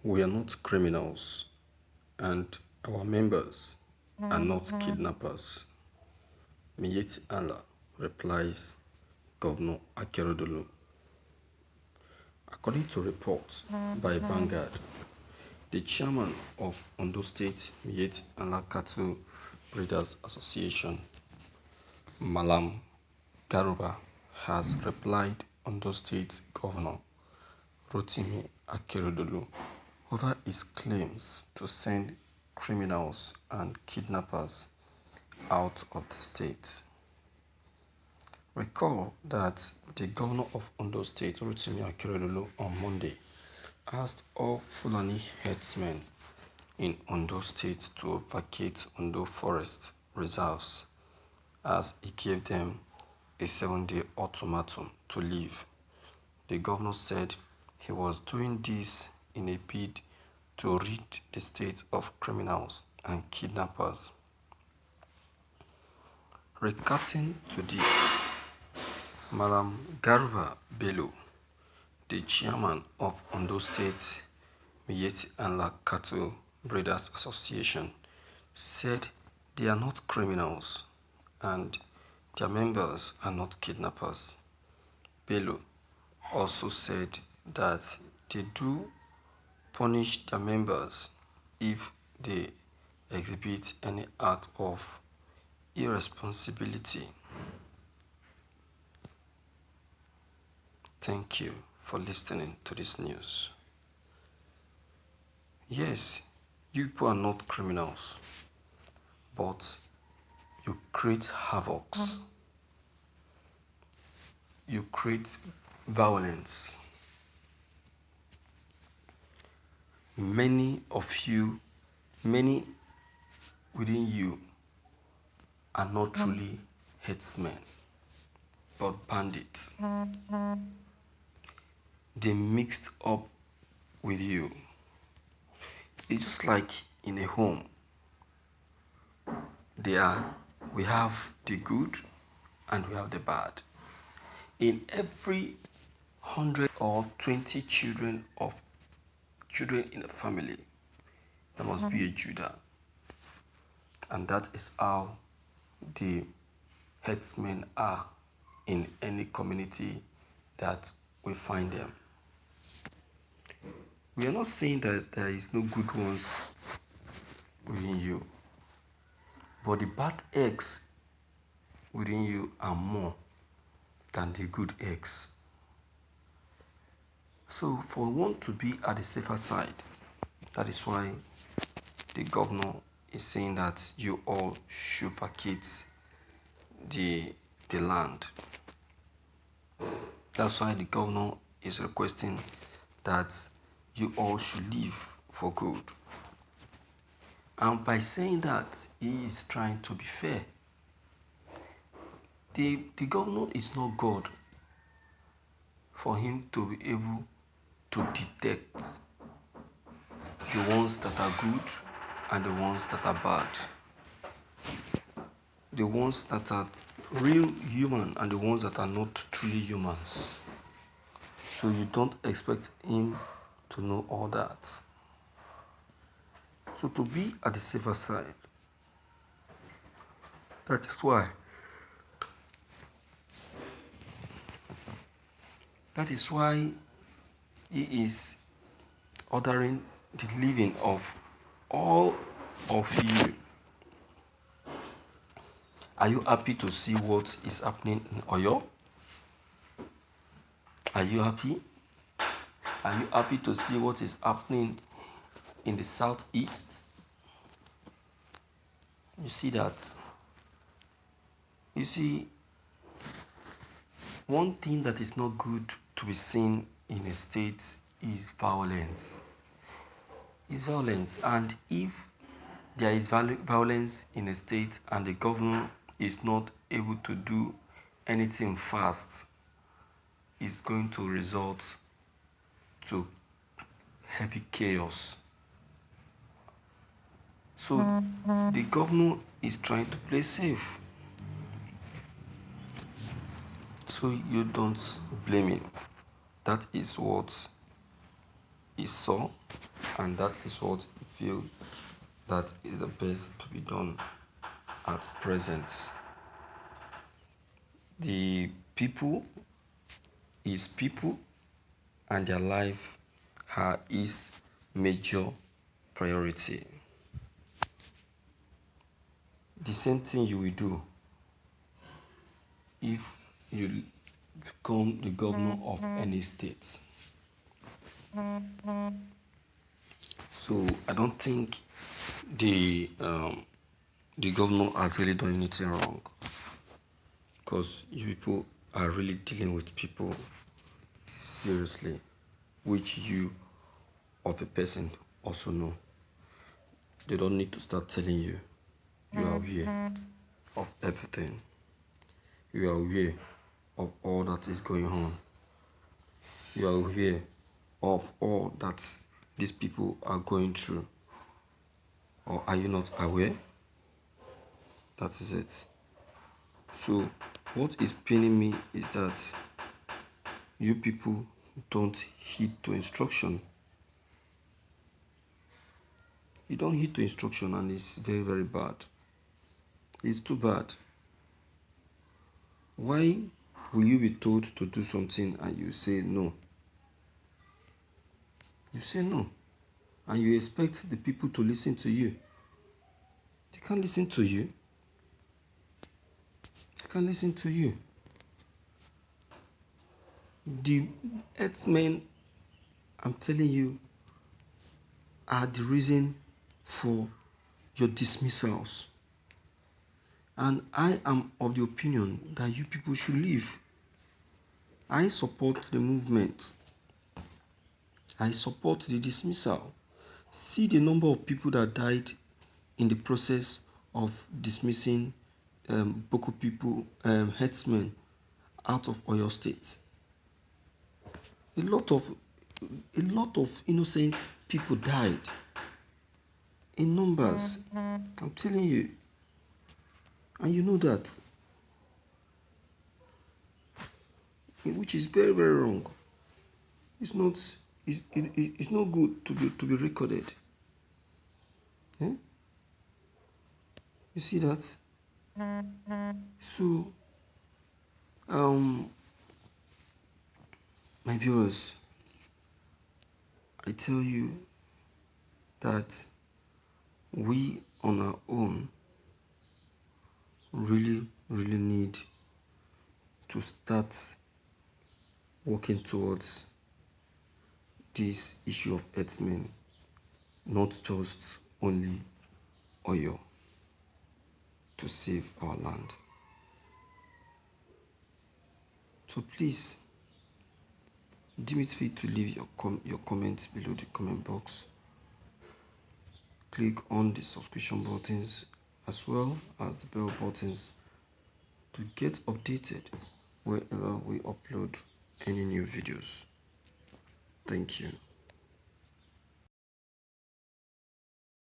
We are not criminals, and our members are not kidnappers. Miyetti Allah, replies Governor Akeredolu. According to reports by Vanguard, the chairman of Ondo State Miyetti Allah Cattle Breeders Association, Malam Garuba, has replied Ondo State Governor Rotimi Akeredolu over his claims to send criminals and kidnappers out of the state. Recall that the governor of Ondo State, Rotimi Akeredolu, on Monday asked all Fulani herdsmen in Ondo State to vacate Ondo Forest reserves as he gave them a 7-day ultimatum to leave. The governor said he was doing this in a bid to rid the state of criminals and kidnappers. Reacting to this, Malam Garba Bello, the chairman of Ondo State Miyetti Allah Cattle Breeders Association, said they are not criminals and their members are not kidnappers. Bello also said that they do punish their members if they exhibit any act of irresponsibility. Thank you for listening to this news. Yes, you people are not criminals, but you create havocs. You create violence. Many within you are not truly herdsmen, but bandits. They mixed up with you. It's just like in a home. We have the good and we have the bad. In every 100 or 20 children in a family, there must be a Judah. And that is how the herdsmen are in any community that we find them. We are not saying that there is no good ones within you, but the bad eggs within you are more than the good eggs. So for one to be at the safer side, that is why the governor is saying that you all should vacate the land. That's why the governor is requesting that you all should leave for good. And by saying that, he is trying to be fair. The governor is not God for him to be able to detect the ones that are good and the ones that are bad. The ones that are real human and the ones that are not truly humans. So you don't expect him to know all that. So to be at the safer side, that is why he is ordering the leaving of all of you. Are you happy to see what is happening in Oyo? Are you happy? Are you happy to see what is happening in the southeast? You see that? You see, one thing that is not good to be seen in a state is violence. It's violence, and if there is violence in a state and the governor is not able to do anything fast, it's going to result to heavy chaos. So the governor is trying to play safe. So you don't blame him. That is what he saw and that is what we feel that is the best to be done at present. The people is people, and their life is major priority. The same thing you will do if you become the governor of any state. So I don't think the governor has really done anything wrong, because you people are really dealing with people seriously, which you of a person also know. They don't need to start telling you. You are aware of everything. You are aware of all that is going on. You are aware of all that these people are going through. Or are you not aware? That is it. So what is paining me is that you people don't heed to instruction. You don't heed to instruction, and it's very, very bad. It's too bad. Why will you be told to do something and you say no? You say no, and you expect the people to listen to you. They can't listen to you. They can't listen to you. The herdsmen, I'm telling you, are the reason for your dismissals. And I am of the opinion that you people should leave. I support the movement. I support the dismissal. See the number of people that died in the process of dismissing Boko people, herdsmen out of Oyo State. A lot of innocent people died in numbers. I'm telling you, and you know that, which is very, very wrong. It's not. It's not good to be recorded. Eh? You see that? So, my viewers, I tell you that we on our own really, really need to start working towards this issue of herdsmen, not just only Oyo, to save our land. So please, deem it fit to leave your comments below the comment box. Click on the subscription buttons as well as the bell buttons to get updated whenever we upload any new videos. Thank you.